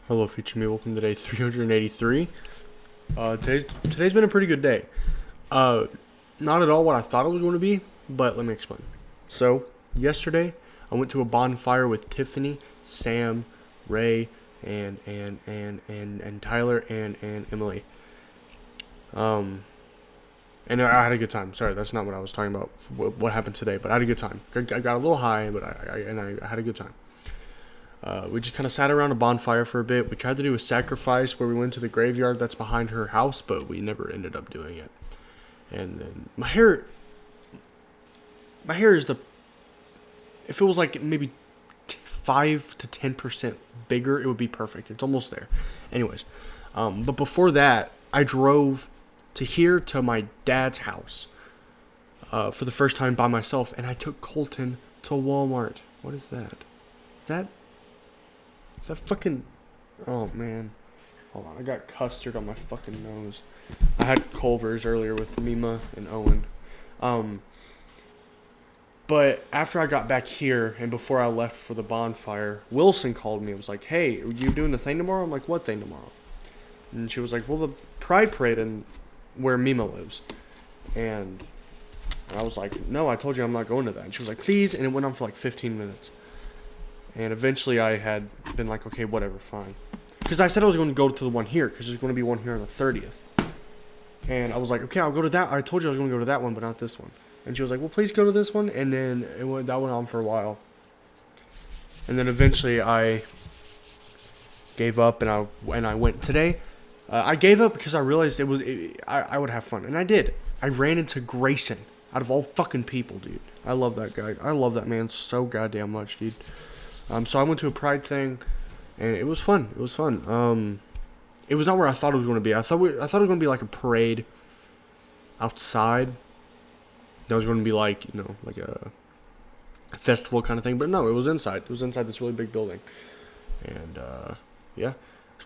Hello, Future Me. Welcome to day 383. Today's been a pretty good day. Not at all what I thought it was going to be, but let me explain. So, yesterday, I went to a bonfire with Tiffany, Sam, Ray, and Tyler and Emily. And I had a good time. Sorry, that's not what I was talking about. What happened today? But I had a good time. I got a little high, but I had a good time. We just kind of sat around a bonfire for a bit. We tried to do a sacrifice where we went to the graveyard that's behind her house, but we never ended up doing it. And then my hair is if it was like maybe 5 to 10% bigger, it would be perfect. It's almost there. Anyways, but before that, I drove to my dad's house for the first time by myself, and I took Colton to Walmart. What is that? Is that fucking... Oh, man. Hold on. I got custard on my fucking nose. I had Culver's earlier with Mima and Owen. But after I got back here and before I left for the bonfire, Wilson called me and was like, hey, are you doing the thing tomorrow? I'm like, what thing tomorrow? And she was like, well, the Pride Parade in where Mima lives. And I was like, no, I told you I'm not going to that. And she was like, please. And it went on for like 15 minutes. And eventually I had been like, okay, whatever, fine. Because I said I was going to go to the one here, because there's going to be one here on the 30th. And I was like, okay, I'll go to that. I told you I was going to go to that one, but not this one. And she was like, well, please go to this one. And then that went on for a while. And then eventually I gave up, and I went today. I gave up because I realized I would have fun. And I did. I ran into Grayson, out of all fucking people, dude. I love that guy. I love that man so goddamn much, dude. So I went to a Pride thing, and it was fun. It was fun. It was not where I thought it was going to be. I thought it was going to be like a parade outside. That was going to be like, like a festival kind of thing. But no, it was inside. It was inside this really big building. And, yeah.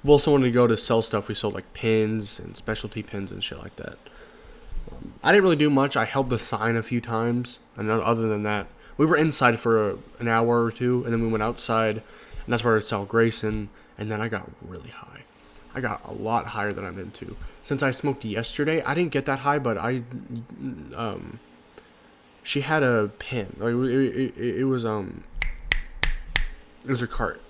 Wilson wanted to go to sell stuff. We sold like pins and specialty pins and shit like that. I didn't really do much. I held the sign a few times. And other than that, we were inside for an hour or two, and then we went outside, and that's where I saw Grayson, and then I got really high. I got a lot higher than I'm into. Since I smoked yesterday, I didn't get that high, but she had a pin. Like it was a cart,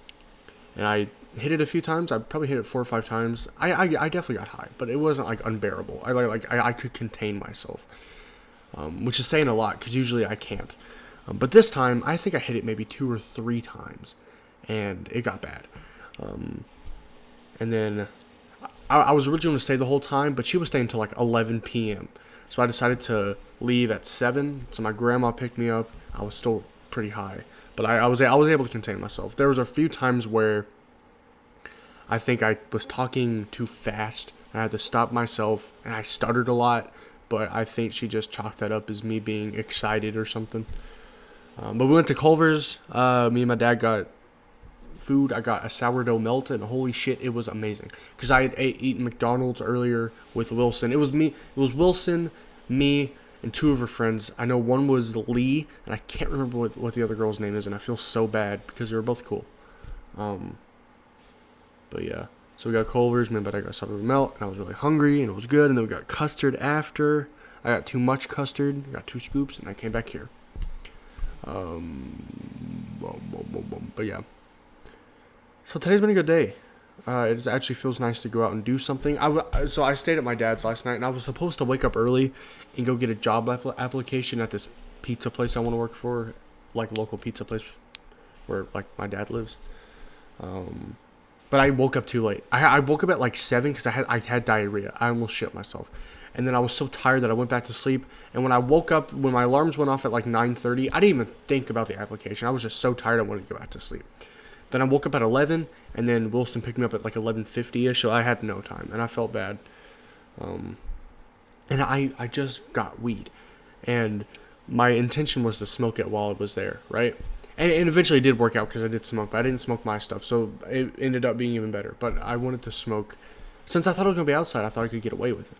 and I hit it a few times. I probably hit it 4 or 5 times. I definitely got high, but it wasn't like unbearable. I could contain myself, which is saying a lot because usually I can't. But this time, I think I hit it maybe 2 or 3 times, and it got bad. And then I was originally going to stay the whole time, but she was staying until like 11 p.m. So I decided to leave at 7. So my grandma picked me up. I was still pretty high, but I was able to contain myself. There was a few times where I think I was talking too fast, and I had to stop myself, and I stuttered a lot. But I think she just chalked that up as me being excited or something. But we went to Culver's. Me and my dad got food. I got a sourdough melt, and holy shit, it was amazing. Because I had eaten McDonald's earlier with Wilson. It was Wilson, me, and 2 of her friends. I know one was Lee, and I can't remember what the other girl's name is, and I feel so bad because they were both cool. But yeah. So we got Culver's. Me and my dad got sourdough melt, and I was really hungry, and it was good. And then we got custard after. I got too much custard. I got 2 scoops, and I came back here. But yeah. So today's been a good day. It actually feels nice to go out and do something. So I stayed at my dad's last night, and I was supposed to wake up early and go get a job application at this pizza place I want to work for, like a local pizza place where like my dad lives. But I woke up too late. I woke up at like 7 because I had diarrhea. I almost shit myself. And then I was so tired that I went back to sleep. And when I woke up, when my alarms went off at like 9:30, I didn't even think about the application. I was just so tired I wanted to go back to sleep. Then I woke up at 11, and then Wilson picked me up at like 11:50ish, so I had no time, and I felt bad. And I just got weed. And my intention was to smoke it while it was there, right? And eventually it did work out because I did smoke, but I didn't smoke my stuff, so it ended up being even better. But I wanted to smoke. Since I thought it was going to be outside, I thought I could get away with it.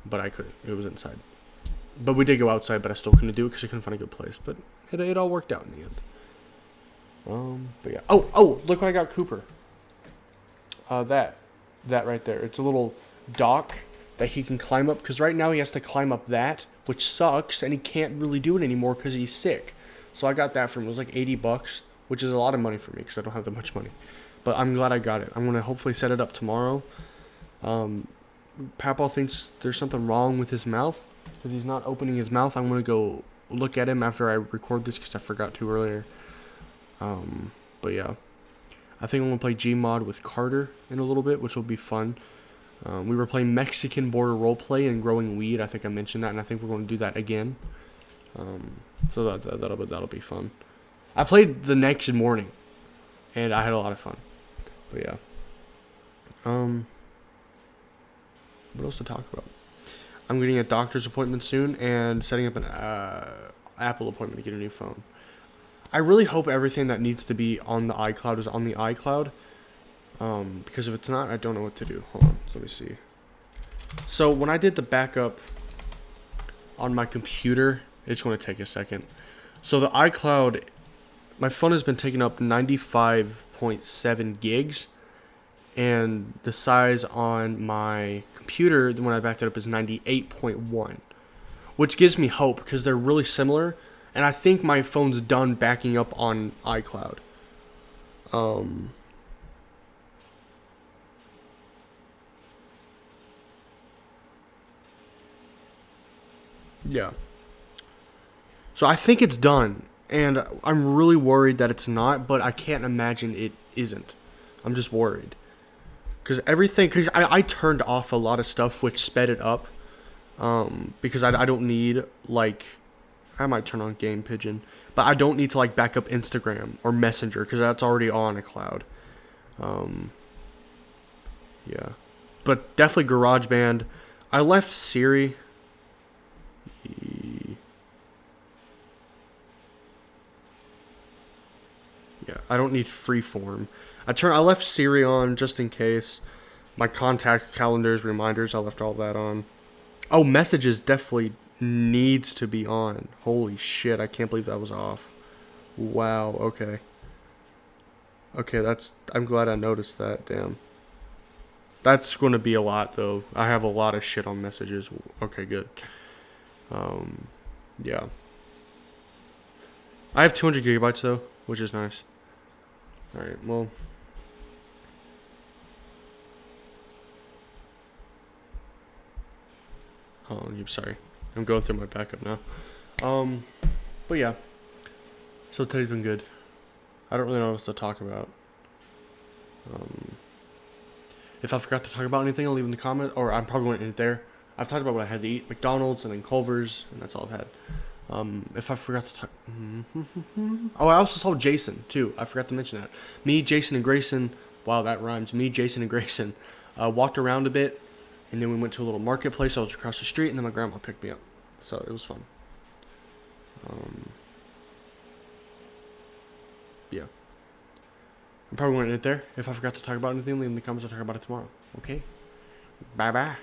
But I couldn't. It was inside. But we did go outside, but I still couldn't do it because I couldn't find a good place. But it all worked out in the end. But yeah. Oh, look what I got Cooper. That right there. It's a little dock that he can climb up, because right now he has to climb up that, which sucks, and he can't really do it anymore because he's sick. So I got that for him. It was like $80, which is a lot of money for me because I don't have that much money. But I'm glad I got it. I'm gonna hopefully set it up tomorrow. Papaw thinks there's something wrong with his mouth because he's not opening his mouth. I'm gonna go look at him after I record this because I forgot to earlier. But yeah, I think I'm gonna play Gmod with Carter in a little bit, which will be fun. We were playing Mexican border roleplay and growing weed. I think I mentioned that, and I think we're going to do that again. So that'll be fun. I played the next morning, and I had a lot of fun. But yeah. What else to talk about? I'm getting a doctor's appointment soon and setting up an Apple appointment to get a new phone. I really hope everything that needs to be on the iCloud is on the iCloud. Because if it's not, I don't know what to do. Hold on, let me see. So when I did the backup on my computer, it's going to take a second. So the iCloud, my phone has been taking up 95.7 gigs, and the size on my computer, when I backed it up, is 98.1, which gives me hope because they're really similar, and I think my phone's done backing up on iCloud. Yeah. So I think it's done, and I'm really worried that it's not, but I can't imagine it isn't. I'm just worried. Because I turned off a lot of stuff which sped it up, because I don't need, like, I might turn on Game Pigeon, but I don't need to, like, back up Instagram or Messenger, because that's already on a cloud. Yeah. But definitely GarageBand. I left Siri. Yeah, I don't need Freeform. I left Siri on just in case. My contacts, calendars, reminders, I left all that on. Oh, messages definitely needs to be on. Holy shit, I can't believe that was off. Wow, okay. Okay, I'm glad I noticed that, damn. That's going to be a lot, though. I have a lot of shit on messages. Okay, good. Yeah. I have 200 gigabytes, though, which is nice. Alright, well. Oh, I'm sorry. I'm going through my backup now. But yeah. So today's been good. I don't really know what else to talk about. If I forgot to talk about anything, I'll leave in the comments, or I'm probably going to end it there. I've talked about what I had to eat: McDonald's and then Culver's, and that's all I've had. If I forgot to talk, oh, I also saw Jason too. I forgot to mention that. Me, Jason, and Grayson. Wow, that rhymes. Me, Jason, and Grayson walked around a bit, and then we went to a little marketplace. I was across the street, and then my grandma picked me up, so it was fun. Yeah. I'm probably going to end it there. If I forgot to talk about anything, leave in the comments. I'll talk about it tomorrow. Okay? Bye-bye.